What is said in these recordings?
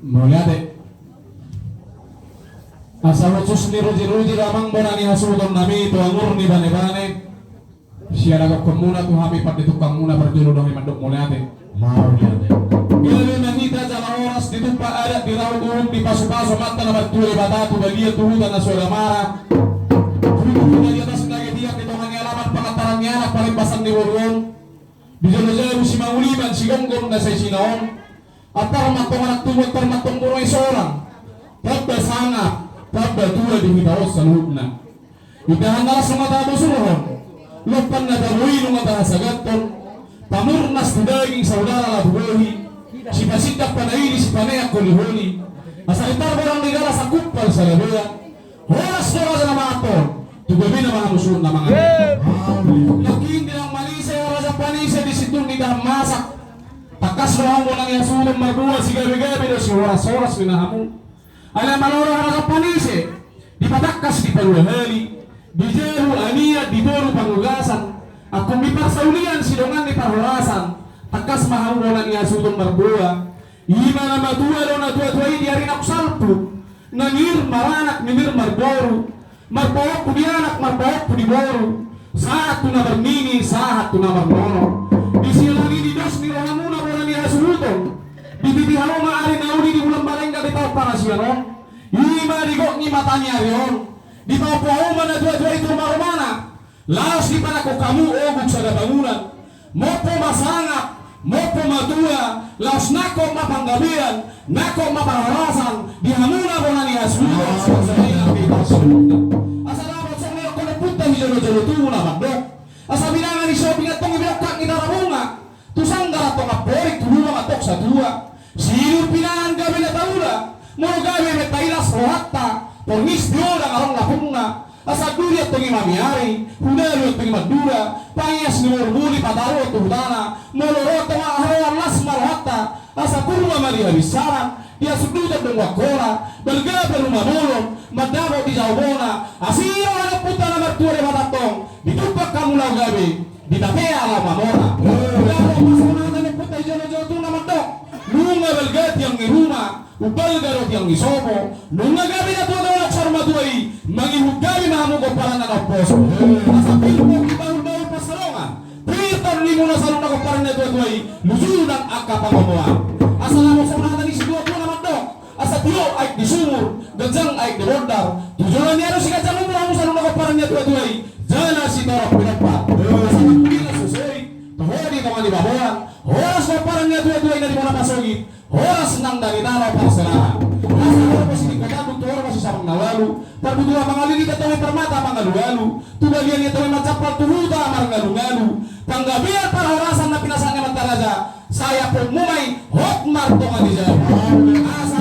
Melihat asa khusus ni ruji ramang bonani hasudon nami tuangur ni bane siya nagak muna tu hami pati tukang muna berjulu dong imandok melihat mau lihat bila nangita jala oras ditupa adat di raudung di pasu-pasu mata na bertuli batatu bagia tuhutan na suara marah tuhutan di atas nage dia kitongan alamat pengantaran anak palimpasan di burung bijalo-jalo si mauliman si gonggong na sa sinaon atar matong anak tumot tar matong buroy seorang tabda sangat tabda dua di hitaos sa lubna itahan na sa mata busuron lupan na daruin ng mata sa gaton pamurnas na daging saudara la buhi si pasitak panaili si panayak kulihuli asa itar barang negara sa kupal sa labuya horas na sa namaton tugabi na mga musuon na mga lakin din ang malisay oras sa panisay di situng ni masak takas rohong mo lang yasulong magbuwa si gabi-gabi do si oras-oras minahamu alam maloro oras sa panisay di patakas di paluhali di jeru aniya di boru pangugasan akong mipasaulian sidongan ni parhorasan takas mahamu mo lang yasulong magbuwa ima na matua do na tua-tuai di harin ako salpo nangir maranak nimir marboru marbook po di anak marbook po di boru saat tu na bermini saat tu na bermono di silani di dos ni rohamu na bola ni hasulutong di bibihalo maari na uli di bulan balengga di tau para siyaron ima di gok ni matanya riyon di tau pohoma na dua-dua itu marumana laos di panako kamu oguk sa bangunan mopo masangap mopo matua laos nako mapanggabian nako mapangharasan di hamuna bola ni hasulutong sa ilang bitasulutong asa dapat sa ngayon kono punta ni jalo-jalo tumo na mandok asa bilangan ni shopping at tong ibirokak ni darabunga tusang daratong aporik tulungan atok sa tuwa sinur pinangan gabi na taula moro gabi metailas rohatta pongis dioda karong lapunga asa duri at tong imamiari hunalo at tong imadura pangyas ni mormuli pataro at tuhutana moloroto nga ahawan las marhatta asa kurma marihabisaran dia sudutan dong wakora bergabe rumah bolong madabo di jawbona asiro na puta na marture matatong ditupak kamu lang gabi ditapea la mamora lalo masunatan ni puta jalo-jalo tu na matok nunga belgat yang ni rumah ubal garot yang ni somo nunga gabi na tuwa na sarma tuwai mangihug gabi mahamu ko parang nakaposo asa pilmo kibahul-bahul pasalongan pritan ni muna salong na ko parang na tuwa-tuwai lusunan akapangomoan asa lamo sunatan ni si tuwa na matok asa tuyo ay di sumur gajang ay di bordar tujuan niya si gajang mo mo sa nung parang niya tuwa-tuwai jana si torok pinagpat asa nakubila susoy tuhodi ka man ibabawan oras mo parang niya tuwa-tuwai na di mo napasogit oras nang daritara para sanahan asa ako po sinikatadong tuwara mo si samang nawalu pagbuduha mga lilit at may permata mga lugalu tubalian niya may matsapal tuhuta mga lugalu panggabihan para orasan na pinasaan niya magtaraja saya po mumay hotmar to nga niya asa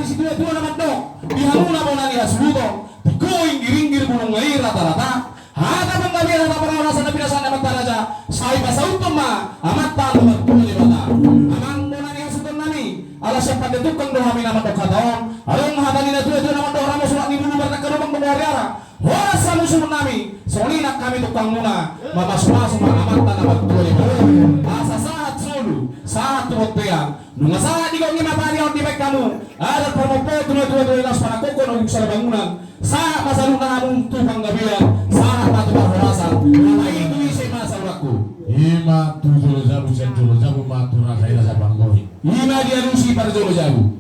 si dua-dua naman dok dihamuna mo na ni hasbutong tikoing giringgir mo nung ngayon rata-rata hata bang gabi na napangarasan na pinasaan na magtaraja sa ipasautong ma amat talo magpulibata amang mo na ni hasbutong nami alas yung pagdatukang dohami naman dok kataon along hata ni na dua-dua naman dok ramo sulat ni bulubar na karumang mamaryara horas sa musuh nami solinak kami tukang muna mamas-mas amat na magpulibata asa saat solo saat tumutuyang nung asahan di ko ni matari ang tibay kamu ada promopo dua-dua las para koko nung sa bangunan sa masalong na among tupang gabilan sa matubang horasan ay ito isay masalwaku ima tu jolo jabu sa jolo jabu matura sa ila sa banggoy ima dia lusi para jolo jabu